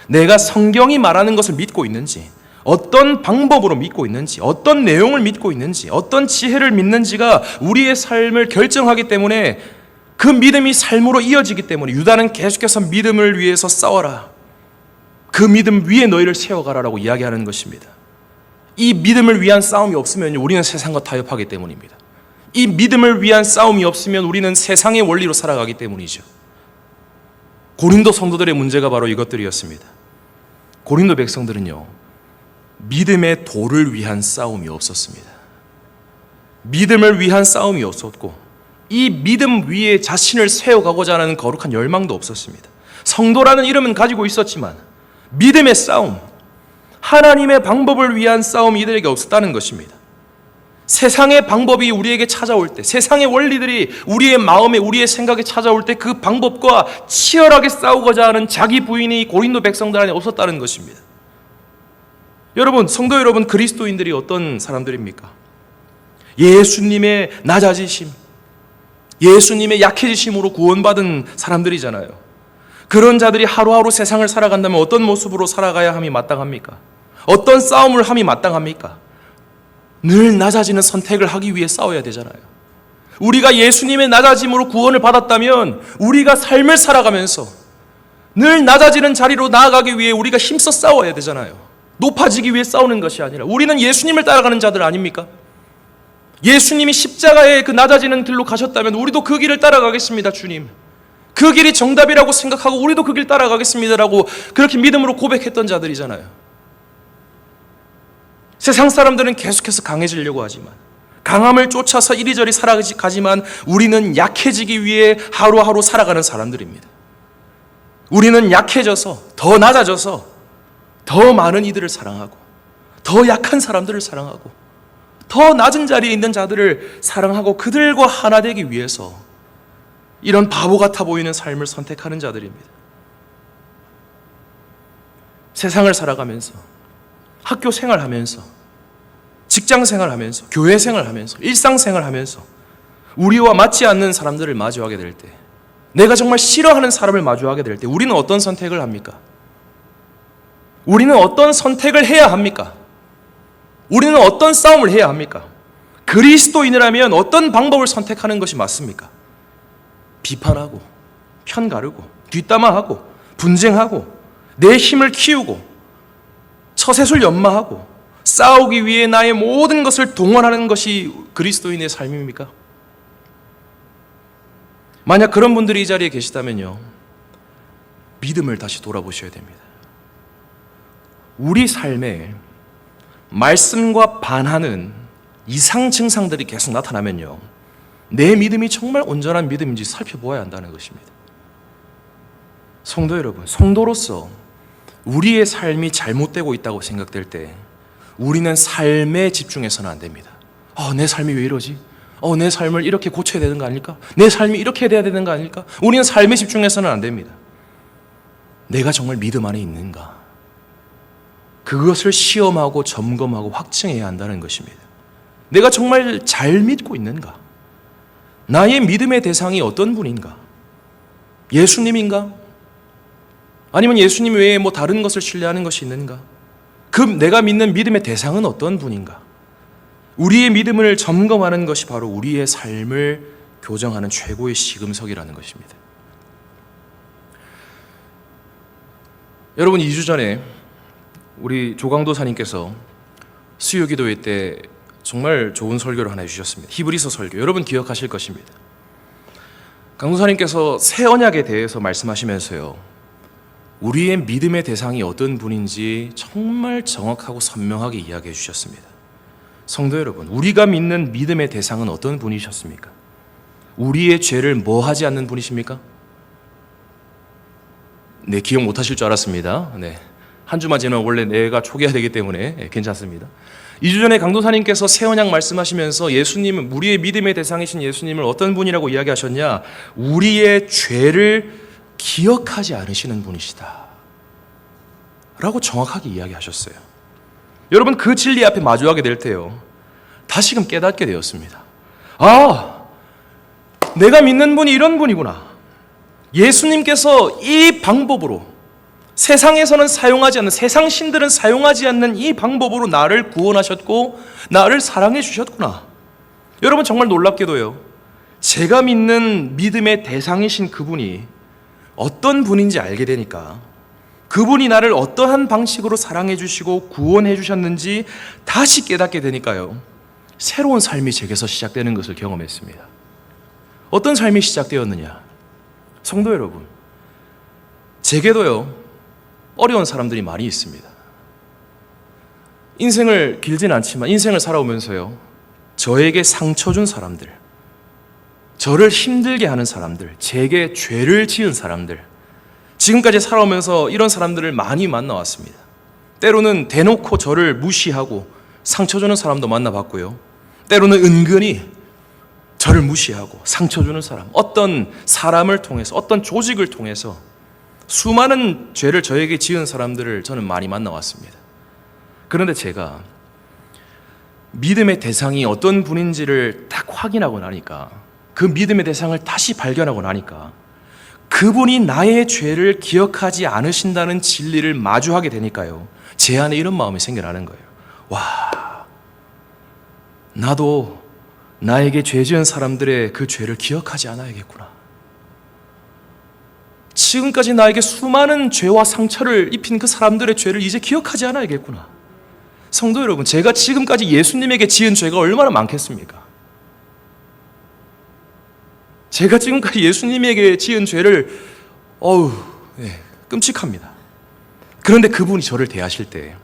내가 성경이 말하는 것을 믿고 있는지, 어떤 방법으로 믿고 있는지, 어떤 내용을 믿고 있는지, 어떤 지혜를 믿는지가 우리의 삶을 결정하기 때문에 그 믿음이 삶으로 이어지기 때문에 유다는 계속해서 믿음을 위해서 싸워라. 그 믿음 위에 너희를 세워가라라고 이야기하는 것입니다. 이 믿음을 위한 싸움이 없으면 우리는 세상과 타협하기 때문입니다. 이 믿음을 위한 싸움이 없으면 우리는 세상의 원리로 살아가기 때문이죠. 고린도 성도들의 문제가 바로 이것들이었습니다. 고린도 백성들은요, 믿음의 도를 위한 싸움이 없었습니다. 믿음을 위한 싸움이 없었고 이 믿음 위에 자신을 세워가고자 하는 거룩한 열망도 없었습니다. 성도라는 이름은 가지고 있었지만 믿음의 싸움, 하나님의 방법을 위한 싸움이 이들에게 없었다는 것입니다. 세상의 방법이 우리에게 찾아올 때, 세상의 원리들이 우리의 마음에, 우리의 생각에 찾아올 때 그 방법과 치열하게 싸우고자 하는 자기 부인이 고린도 백성들 안에 없었다는 것입니다. 여러분, 성도 여러분, 그리스도인들이 어떤 사람들입니까? 예수님의 낮아지심, 예수님의 약해지심으로 구원받은 사람들이잖아요. 그런 자들이 하루하루 세상을 살아간다면 어떤 모습으로 살아가야 함이 마땅합니까? 어떤 싸움을 함이 마땅합니까? 늘 낮아지는 선택을 하기 위해 싸워야 되잖아요. 우리가 예수님의 낮아짐으로 구원을 받았다면 우리가 삶을 살아가면서 늘 낮아지는 자리로 나아가기 위해 우리가 힘써 싸워야 되잖아요. 높아지기 위해 싸우는 것이 아니라. 우리는 예수님을 따라가는 자들 아닙니까? 예수님이 십자가의 그 낮아지는 길로 가셨다면 우리도 그 길을 따라가겠습니다, 주님. 그 길이 정답이라고 생각하고 우리도 그 길 따라가겠습니다라고 그렇게 믿음으로 고백했던 자들이잖아요. 세상 사람들은 계속해서 강해지려고 하지만 강함을 쫓아서 이리저리 살아가지만 우리는 약해지기 위해 하루하루 살아가는 사람들입니다. 우리는 약해져서, 더 낮아져서 더 많은 이들을 사랑하고, 더 약한 사람들을 사랑하고, 더 낮은 자리에 있는 자들을 사랑하고 그들과 하나 되기 위해서 이런 바보 같아 보이는 삶을 선택하는 자들입니다. 세상을 살아가면서, 학교 생활하면서, 직장 생활하면서, 교회 생활하면서, 일상 생활하면서 우리와 맞지 않는 사람들을 마주하게 될 때, 내가 정말 싫어하는 사람을 마주하게 될 때 우리는 어떤 선택을 합니까? 우리는 어떤 선택을 해야 합니까? 우리는 어떤 싸움을 해야 합니까? 그리스도인이라면 어떤 방법을 선택하는 것이 맞습니까? 비판하고, 편가르고, 뒷담화하고, 분쟁하고, 내 힘을 키우고, 처세술 연마하고, 싸우기 위해 나의 모든 것을 동원하는 것이 그리스도인의 삶입니까? 만약 그런 분들이 이 자리에 계시다면요, 믿음을 다시 돌아보셔야 됩니다. 우리 삶에 말씀과 반하는 이상 증상들이 계속 나타나면요, 내 믿음이 정말 온전한 믿음인지 살펴보아야 한다는 것입니다. 성도 여러분, 성도로서 우리의 삶이 잘못되고 있다고 생각될 때 우리는 삶에 집중해서는 안 됩니다. 내 삶이 왜 이러지? 내 삶을 이렇게 고쳐야 되는 거 아닐까? 내 삶이 이렇게 돼야 되는 거 아닐까? 우리는 삶에 집중해서는 안 됩니다. 내가 정말 믿음 안에 있는가? 그것을 시험하고 점검하고 확증해야 한다는 것입니다. 내가 정말 잘 믿고 있는가? 나의 믿음의 대상이 어떤 분인가? 예수님인가? 아니면 예수님 외에 다른 것을 신뢰하는 것이 있는가? 내가 믿는 믿음의 대상은 어떤 분인가? 우리의 믿음을 점검하는 것이 바로 우리의 삶을 교정하는 최고의 시금석이라는 것입니다. 여러분, 2주 전에 우리 조강도사님께서 수요기도회 때 정말 좋은 설교를 하나 해주셨습니다. 히브리서 설교, 여러분 기억하실 것입니다. 강도사님께서 새 언약에 대해서 말씀하시면서요, 우리의 믿음의 대상이 어떤 분인지 정말 정확하고 선명하게 이야기해 주셨습니다. 성도 여러분, 우리가 믿는 믿음의 대상은 어떤 분이셨습니까? 우리의 죄를 뭐 하지 않는 분이십니까? 네, 기억 못 하실 줄 알았습니다. 네, 한 주만 지나면 원래 내가 초기화 되기 때문에 괜찮습니다. 2주 전에 강도사님께서 새 언약 말씀하시면서 예수님은, 우리의 믿음의 대상이신 예수님을 어떤 분이라고 이야기하셨냐? 우리의 죄를 기억하지 않으시는 분이시다 라고 정확하게 이야기하셨어요. 여러분, 그 진리 앞에 마주하게 될 때요, 다시금 깨닫게 되었습니다. 내가 믿는 분이 이런 분이구나. 예수님께서 이 방법으로, 세상에서는 사용하지 않는, 세상 신들은 사용하지 않는 이 방법으로 나를 구원하셨고 나를 사랑해 주셨구나. 여러분, 정말 놀랍게도요, 제가 믿는 믿음의 대상이신 그분이 어떤 분인지 알게 되니까, 그분이 나를 어떠한 방식으로 사랑해 주시고 구원해 주셨는지 다시 깨닫게 되니까요, 새로운 삶이 제게서 시작되는 것을 경험했습니다. 어떤 삶이 시작되었느냐? 성도 여러분, 제게도요, 어려운 사람들이 많이 있습니다. 인생을 길진 않지만 인생을 살아오면서요, 저에게 상처 준 사람들, 저를 힘들게 하는 사람들, 제게 죄를 지은 사람들, 지금까지 살아오면서 이런 사람들을 많이 만나왔습니다. 때로는 대놓고 저를 무시하고 상처 주는 사람도 만나봤고요, 때로는 은근히 저를 무시하고 상처 주는 사람, 어떤 사람을 통해서, 어떤 조직을 통해서 수많은 죄를 저에게 지은 사람들을 저는 많이 만나왔습니다. 그런데 제가 믿음의 대상이 어떤 분인지를 딱 확인하고 나니까, 그 믿음의 대상을 다시 발견하고 나니까, 그분이 나의 죄를 기억하지 않으신다는 진리를 마주하게 되니까요, 제 안에 이런 마음이 생겨나는 거예요. 나도 나에게 죄 지은 사람들의 그 죄를 기억하지 않아야겠구나. 지금까지 나에게 수많은 죄와 상처를 입힌 그 사람들의 죄를 이제 기억하지 않아야겠구나. 성도 여러분, 제가 지금까지 예수님에게 지은 죄가 얼마나 많겠습니까? 제가 지금까지 예수님에게 지은 죄를 끔찍합니다. 그런데 그분이 저를 대하실 때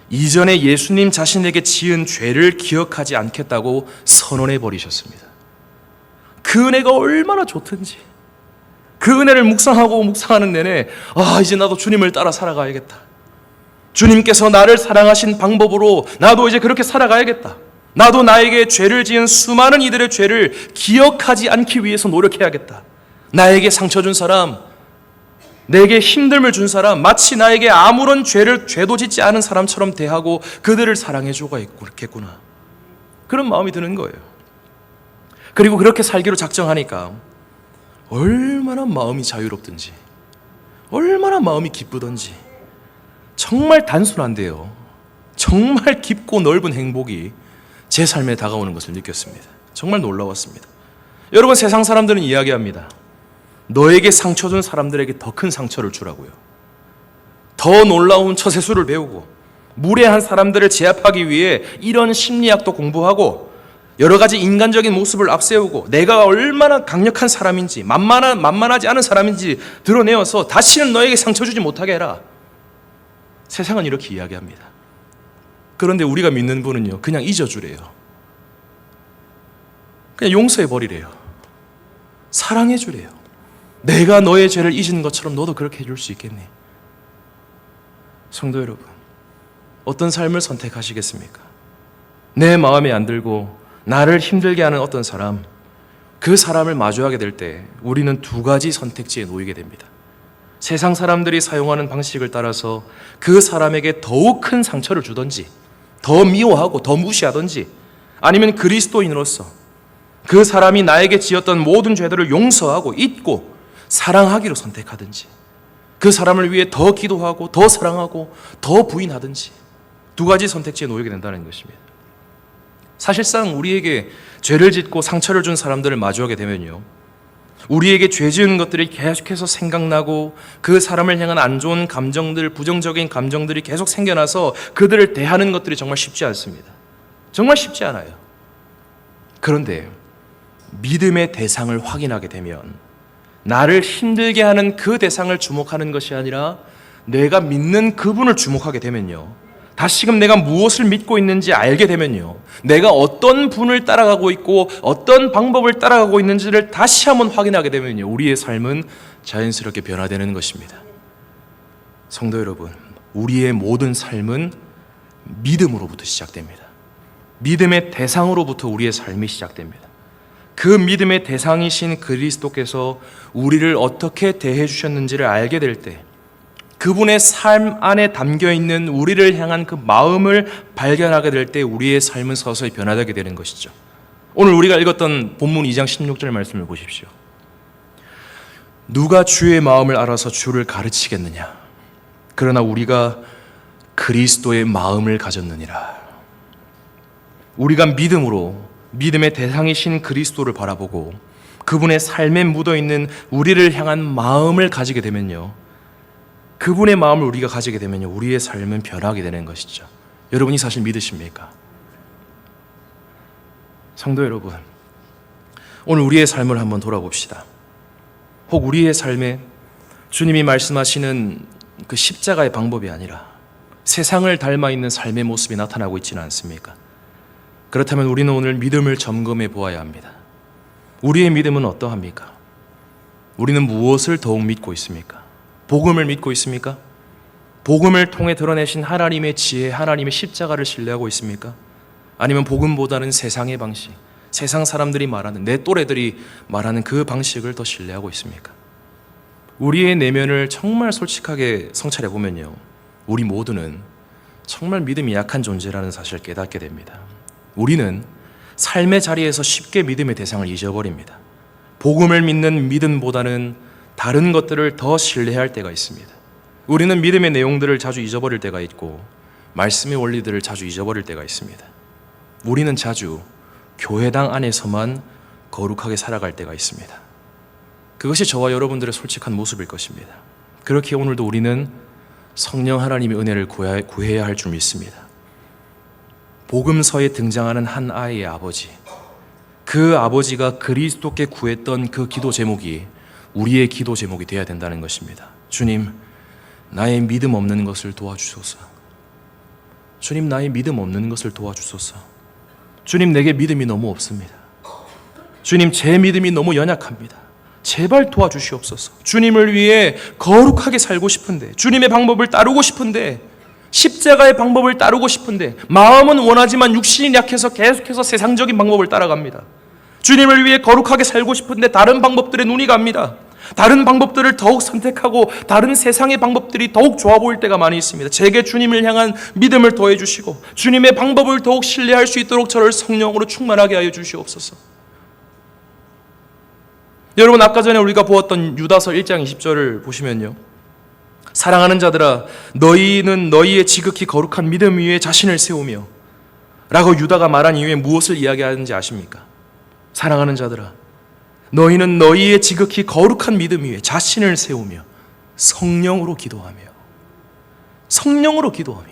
이전에 예수님 자신에게 지은 죄를 기억하지 않겠다고 선언해 버리셨습니다. 그 은혜가 얼마나 좋든지, 그 은혜를 묵상하고 묵상하는 내내 이제 나도 주님을 따라 살아가야겠다. 주님께서 나를 사랑하신 방법으로 나도 이제 그렇게 살아가야겠다. 나도 나에게 죄를 지은 수많은 이들의 죄를 기억하지 않기 위해서 노력해야겠다. 나에게 상처 준 사람, 내게 힘듦을 준 사람, 마치 나에게 아무런 죄도 짓지 않은 사람처럼 대하고 그들을 사랑해 주겠구나. 그런 마음이 드는 거예요. 그리고 그렇게 살기로 작정하니까 얼마나 마음이 자유롭든지, 얼마나 마음이 기쁘던지, 정말 단순한데요, 정말 깊고 넓은 행복이 제 삶에 다가오는 것을 느꼈습니다. 정말 놀라웠습니다. 여러분, 세상 사람들은 이야기합니다. 너에게 상처 준 사람들에게 더 큰 상처를 주라고요. 더 놀라운 처세술을 배우고 무례한 사람들을 제압하기 위해 이런 심리학도 공부하고 여러 가지 인간적인 모습을 앞세우고 내가 얼마나 강력한 사람인지 만만하지 않은 사람인지 드러내어서 다시는 너에게 상처 주지 못하게 해라. 세상은 이렇게 이야기합니다. 그런데 우리가 믿는 분은요, 그냥 잊어주래요. 그냥 용서해버리래요. 사랑해주래요. 내가 너의 죄를 잊은 것처럼 너도 그렇게 해줄 수 있겠니? 성도 여러분, 어떤 삶을 선택하시겠습니까? 내 마음에 안 들고 나를 힘들게 하는 어떤 사람, 그 사람을 마주하게 될 때 우리는 두 가지 선택지에 놓이게 됩니다. 세상 사람들이 사용하는 방식을 따라서 그 사람에게 더욱 큰 상처를 주든지, 더 미워하고 더 무시하든지, 아니면 그리스도인으로서 그 사람이 나에게 지었던 모든 죄들을 용서하고 잊고 사랑하기로 선택하든지, 그 사람을 위해 더 기도하고 더 사랑하고 더 부인하든지, 두 가지 선택지에 놓이게 된다는 것입니다. 사실상 우리에게 죄를 짓고 상처를 준 사람들을 마주하게 되면요, 우리에게 죄 지은 것들이 계속해서 생각나고 그 사람을 향한 안 좋은 감정들, 부정적인 감정들이 계속 생겨나서 그들을 대하는 것들이 정말 쉽지 않습니다. 정말 쉽지 않아요. 그런데 믿음의 대상을 확인하게 되면 나를 힘들게 하는 그 대상을 주목하는 것이 아니라 내가 믿는 그분을 주목하게 되면요, 다시금 내가 무엇을 믿고 있는지 알게 되면요, 내가 어떤 분을 따라가고 있고 어떤 방법을 따라가고 있는지를 다시 한번 확인하게 되면요, 우리의 삶은 자연스럽게 변화되는 것입니다. 성도 여러분, 우리의 모든 삶은 믿음으로부터 시작됩니다. 믿음의 대상으로부터 우리의 삶이 시작됩니다. 그 믿음의 대상이신 그리스도께서 우리를 어떻게 대해 주셨는지를 알게 될 때, 그분의 삶 안에 담겨있는 우리를 향한 그 마음을 발견하게 될 때 우리의 삶은 서서히 변화되게 되는 것이죠. 오늘 우리가 읽었던 본문 2장 16절 말씀을 보십시오. 누가 주의 마음을 알아서 주를 가르치겠느냐? 그러나 우리가 그리스도의 마음을 가졌느니라. 우리가 믿음의 대상이신 그리스도를 바라보고 그분의 삶에 묻어있는 우리를 향한 마음을 가지게 되면요, 그분의 마음을 우리가 가지게 되면요, 우리의 삶은 변하게 되는 것이죠. 여러분이 사실 믿으십니까? 성도 여러분, 오늘 우리의 삶을 한번 돌아봅시다. 혹 우리의 삶에 주님이 말씀하시는 그 십자가의 방법이 아니라 세상을 닮아 있는 삶의 모습이 나타나고 있지는 않습니까? 그렇다면 우리는 오늘 믿음을 점검해 보아야 합니다. 우리의 믿음은 어떠합니까? 우리는 무엇을 더욱 믿고 있습니까? 복음을 믿고 있습니까? 복음을 통해 드러내신 하나님의 지혜, 하나님의 십자가를 신뢰하고 있습니까? 아니면 복음보다는 세상의 방식, 세상 사람들이 말하는, 내 또래들이 말하는 그 방식을 더 신뢰하고 있습니까? 우리의 내면을 정말 솔직하게 성찰해 보면요, 우리 모두는 정말 믿음이 약한 존재라는 사실을 깨닫게 됩니다. 우리는 삶의 자리에서 쉽게 믿음의 대상을 잊어버립니다. 복음을 믿는 믿음보다는 다른 것들을 더 신뢰할 때가 있습니다. 우리는 믿음의 내용들을 자주 잊어버릴 때가 있고 말씀의 원리들을 자주 잊어버릴 때가 있습니다. 우리는 자주 교회당 안에서만 거룩하게 살아갈 때가 있습니다. 그것이 저와 여러분들의 솔직한 모습일 것입니다. 그렇게 오늘도 우리는 성령 하나님의 은혜를 구해야 할 줄 믿습니다. 복음서에 등장하는 한 아이의 아버지, 그 아버지가 그리스도께 구했던 그 기도 제목이 우리의 기도 제목이 되어야 된다는 것입니다. 주님, 나의 믿음 없는 것을 도와주소서. 주님, 나의 믿음 없는 것을 도와주소서. 주님, 내게 믿음이 너무 없습니다. 주님, 제 믿음이 너무 연약합니다. 제발 도와주시옵소서. 주님을 위해 거룩하게 살고 싶은데, 주님의 방법을 따르고 싶은데, 십자가의 방법을 따르고 싶은데, 마음은 원하지만 육신이 약해서 계속해서 세상적인 방법을 따라갑니다. 주님을 위해 거룩하게 살고 싶은데 다른 방법들에 눈이 갑니다. 다른 방법들을 더욱 선택하고 다른 세상의 방법들이 더욱 좋아 보일 때가 많이 있습니다. 제게 주님을 향한 믿음을 더해 주시고 주님의 방법을 더욱 신뢰할 수 있도록 저를 성령으로 충만하게 하여 주시옵소서. 여러분, 아까 전에 우리가 보았던 유다서 1장 20절을 보시면요, 사랑하는 자들아, 너희는 너희의 지극히 거룩한 믿음 위에 자신을 세우며 라고 유다가 말한 이후에 무엇을 이야기하는지 아십니까? 사랑하는 자들아, 너희는 너희의 지극히 거룩한 믿음 위에 자신을 세우며 성령으로 기도하며, 성령으로 기도하며.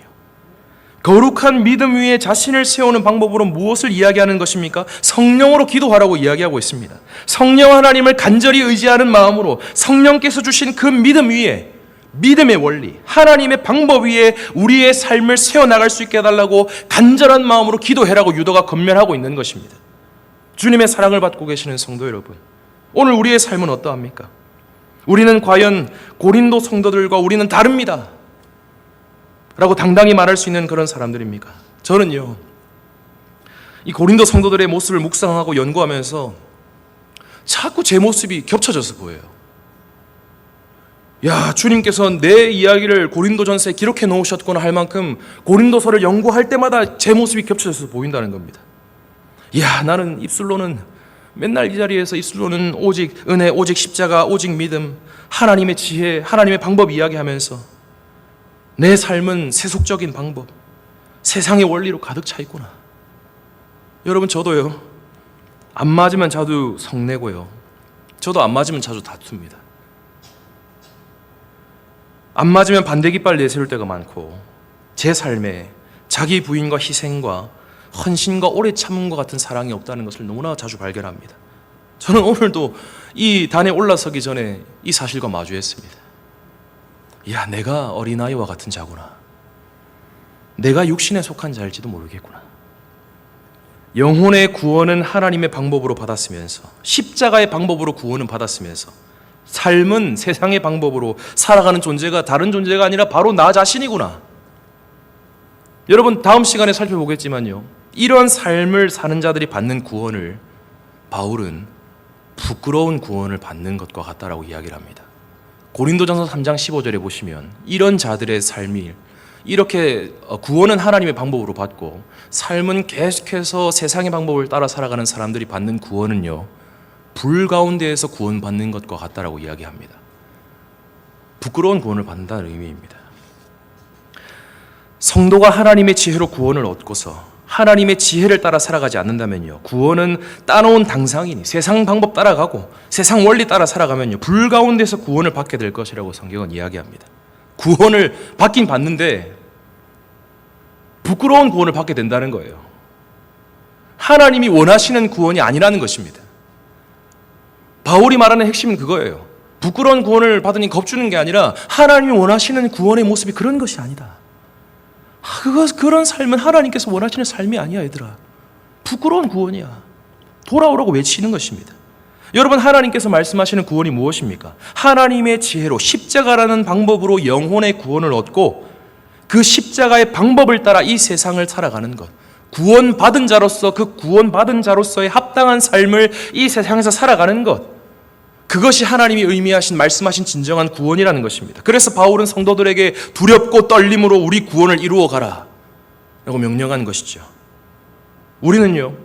거룩한 믿음 위에 자신을 세우는 방법으로 무엇을 이야기하는 것입니까? 성령으로 기도하라고 이야기하고 있습니다. 성령 하나님을 간절히 의지하는 마음으로 성령께서 주신 그 믿음 위에, 믿음의 원리, 하나님의 방법 위에 우리의 삶을 세워나갈 수 있게 해달라고 간절한 마음으로 기도해라고 유다가 권면하고 있는 것입니다. 주님의 사랑을 받고 계시는 성도 여러분, 오늘 우리의 삶은 어떠합니까? 우리는 과연 고린도 성도들과 우리는 다릅니다 라고 당당히 말할 수 있는 그런 사람들입니까? 저는요, 이 고린도 성도들의 모습을 묵상하고 연구하면서 자꾸 제 모습이 겹쳐져서 보여요. 야, 주님께서 내 이야기를 고린도전서에 기록해 놓으셨구나 할 만큼 고린도서를 연구할 때마다 제 모습이 겹쳐져서 보인다는 겁니다. 야, 나는 입술로는 맨날 이 자리에서 입술로는 오직 은혜, 오직 십자가, 오직 믿음, 하나님의 지혜, 하나님의 방법 이야기하면서 내 삶은 세속적인 방법, 세상의 원리로 가득 차 있구나. 여러분, 저도요, 안 맞으면 자주 성내고요, 저도 안 맞으면 자주 다툽니다. 안 맞으면 반대 깃발 내세울 때가 많고, 제 삶에 자기 부인과 희생과 헌신과 오래 참음과 같은 사랑이 없다는 것을 너무나 자주 발견합니다. 저는 오늘도 이 단에 올라서기 전에 이 사실과 마주했습니다. 야, 내가 어린아이와 같은 자구나. 내가 육신에 속한 자일지도 모르겠구나. 영혼의 구원은 하나님의 방법으로 받았으면서, 십자가의 방법으로 구원은 받았으면서, 삶은 세상의 방법으로 살아가는 존재가 다른 존재가 아니라 바로 나 자신이구나. 여러분, 다음 시간에 살펴보겠지만요, 이런 삶을 사는 자들이 받는 구원을 바울은 부끄러운 구원을 받는 것과 같다라고 이야기를 합니다. 고린도전서 3장 15절에 보시면 이런 자들의 삶이 이렇게 구원은 하나님의 방법으로 받고 삶은 계속해서 세상의 방법을 따라 살아가는 사람들이 받는 구원은요, 불 가운데에서 구원받는 것과 같다라고 이야기합니다. 부끄러운 구원을 받는다는 의미입니다. 성도가 하나님의 지혜로 구원을 얻고서 하나님의 지혜를 따라 살아가지 않는다면요, 구원은 따놓은 당상이니 세상 방법 따라가고 세상 원리 따라 살아가면요, 불 가운데서 구원을 받게 될 것이라고 성경은 이야기합니다. 구원을 받긴 받는데 부끄러운 구원을 받게 된다는 거예요. 하나님이 원하시는 구원이 아니라는 것입니다. 바울이 말하는 핵심은 그거예요. 부끄러운 구원을 받으니 겁주는 게 아니라 하나님이 원하시는 구원의 모습이 그런 것이 아니다. 그런 삶은 하나님께서 원하시는 삶이 아니야, 얘들아. 부끄러운 구원이야. 돌아오라고 외치는 것입니다. 여러분, 하나님께서 말씀하시는 구원이 무엇입니까? 하나님의 지혜로 십자가라는 방법으로 영혼의 구원을 얻고 그 십자가의 방법을 따라 이 세상을 살아가는 것, 구원받은 자로서 그 구원받은 자로서의 합당한 삶을 이 세상에서 살아가는 것, 그것이 하나님이 의미하신, 말씀하신 진정한 구원이라는 것입니다. 그래서 바울은 성도들에게 두렵고 떨림으로 우리 구원을 이루어 가라 라고 명령한 것이죠. 우리는요,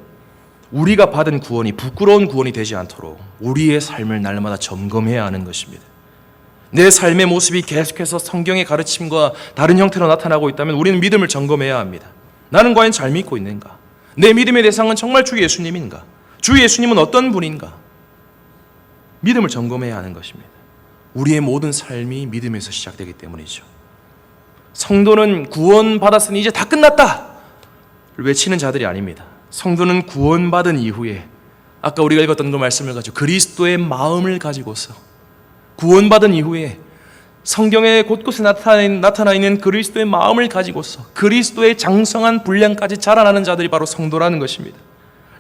우리가 받은 구원이 부끄러운 구원이 되지 않도록 우리의 삶을 날마다 점검해야 하는 것입니다. 내 삶의 모습이 계속해서 성경의 가르침과 다른 형태로 나타나고 있다면 우리는 믿음을 점검해야 합니다. 나는 과연 잘 믿고 있는가? 내 믿음의 대상은 정말 주 예수님인가? 주 예수님은 어떤 분인가? 믿음을 점검해야 하는 것입니다. 우리의 모든 삶이 믿음에서 시작되기 때문이죠. 성도는 구원받았으니 이제 다 끝났다 외치는 자들이 아닙니다. 성도는 구원받은 이후에 아까 우리가 읽었던 그 말씀을 가지고 그리스도의 마음을 가지고서 구원받은 이후에 성경에 곳곳에 나타나 있는 그리스도의 마음을 가지고서 그리스도의 장성한 분량까지 자라나는 자들이 바로 성도라는 것입니다.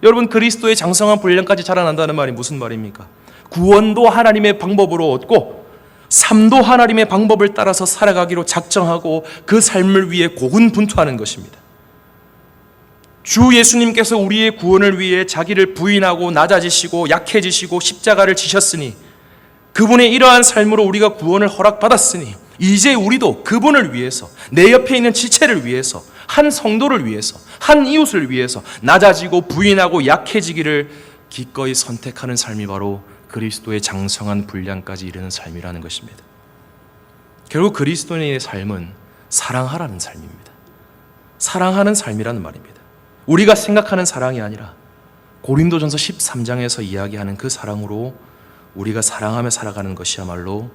여러분, 그리스도의 장성한 분량까지 자라난다는 말이 무슨 말입니까? 구원도 하나님의 방법으로 얻고 삶도 하나님의 방법을 따라서 살아가기로 작정하고 그 삶을 위해 고군분투하는 것입니다. 주 예수님께서 우리의 구원을 위해 자기를 부인하고 낮아지시고 약해지시고 십자가를 지셨으니, 그분의 이러한 삶으로 우리가 구원을 허락받았으니 이제 우리도 그분을 위해서, 내 옆에 있는 지체를 위해서, 한 성도를 위해서, 한 이웃을 위해서 낮아지고 부인하고 약해지기를 기꺼이 선택하는 삶이 바로 그리스도의 장성한 분량까지 이르는 삶이라는 것입니다. 결국 그리스도인의 삶은 사랑하라는 삶입니다. 사랑하는 삶이라는 말입니다. 우리가 생각하는 사랑이 아니라 고린도전서 13장에서 이야기하는 그 사랑으로 우리가 사랑하며 살아가는 것이야말로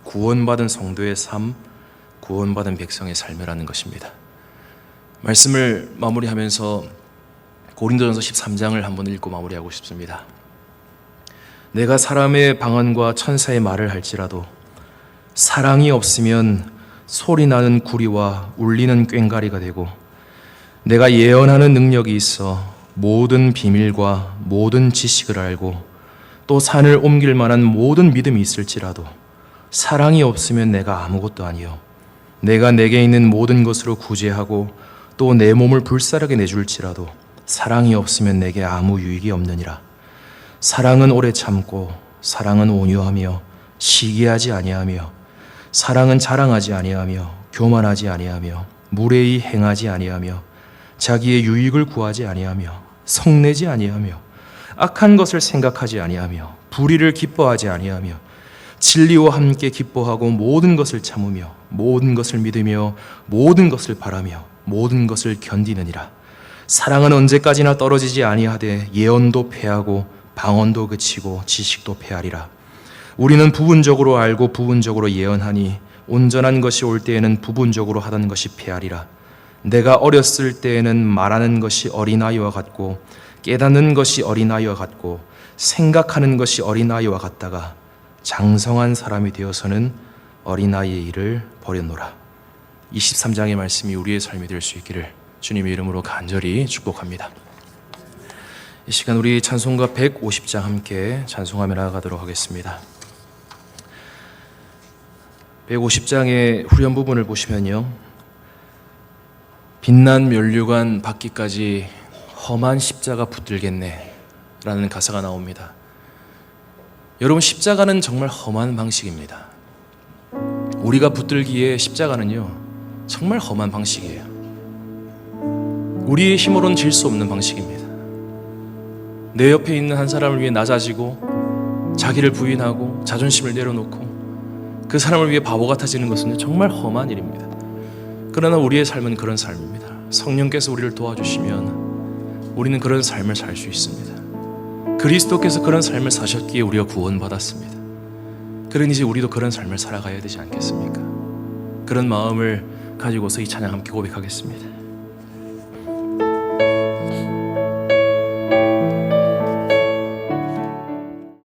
구원받은 성도의 삶, 구원받은 백성의 삶이라는 것입니다. 말씀을 마무리하면서 고린도전서 13장을 한번 읽고 마무리하고 싶습니다. 내가 사람의 방언과 천사의 말을 할지라도 사랑이 없으면 소리나는 구리와 울리는 꽹과리가 되고, 내가 예언하는 능력이 있어 모든 비밀과 모든 지식을 알고 또 산을 옮길 만한 모든 믿음이 있을지라도 사랑이 없으면 내가 아무것도 아니요, 내가 내게 있는 모든 것으로 구제하고 또 내 몸을 불사르게 내줄지라도 사랑이 없으면 내게 아무 유익이 없느니라. 사랑은 오래 참고 사랑은 온유하며 시기하지 아니하며 사랑은 자랑하지 아니하며 교만하지 아니하며 무례히 행하지 아니하며 자기의 유익을 구하지 아니하며 성내지 아니하며 악한 것을 생각하지 아니하며 불의를 기뻐하지 아니하며 진리와 함께 기뻐하고 모든 것을 참으며 모든 것을 믿으며 모든 것을 바라며 모든 것을 견디느니라. 사랑은 언제까지나 떨어지지 아니하되 예언도 패하고 방언도 그치고 지식도 패하리라. 우리는 부분적으로 알고 부분적으로 예언하니 온전한 것이 올 때에는 부분적으로 하던 것이 패하리라. 내가 어렸을 때에는 말하는 것이 어린아이와 같고 깨닫는 것이 어린아이와 같고 생각하는 것이 어린아이와 같다가 장성한 사람이 되어서는 어린아이의 일을 버렸노라. 23장의 말씀이 우리의 삶이 될 수 있기를 주님의 이름으로 간절히 축복합니다. 이 시간 우리 찬송가 150장 함께 찬송하며 나아가도록 하겠습니다. 150장의 후렴 부분을 보시면요, 빛난 면류관 받기까지 험한 십자가 붙들겠네 라는 가사가 나옵니다. 여러분, 십자가는 정말 험한 방식입니다. 우리가 붙들기에 십자가는요 정말 험한 방식이에요. 우리의 힘으로는 질 수 없는 방식입니다. 내 옆에 있는 한 사람을 위해 낮아지고 자기를 부인하고 자존심을 내려놓고 그 사람을 위해 바보 같아지는 것은 정말 험한 일입니다. 그러나 우리의 삶은 그런 삶입니다. 성령께서 우리를 도와주시면 우리는 그런 삶을 살 수 있습니다. 그리스도께서 그런 삶을 사셨기에 우리가 구원받았습니다. 그러니 이제 우리도 그런 삶을 살아가야 되지 않겠습니까? 그런 마음을 가지고서 이 찬양 함께 고백하겠습니다.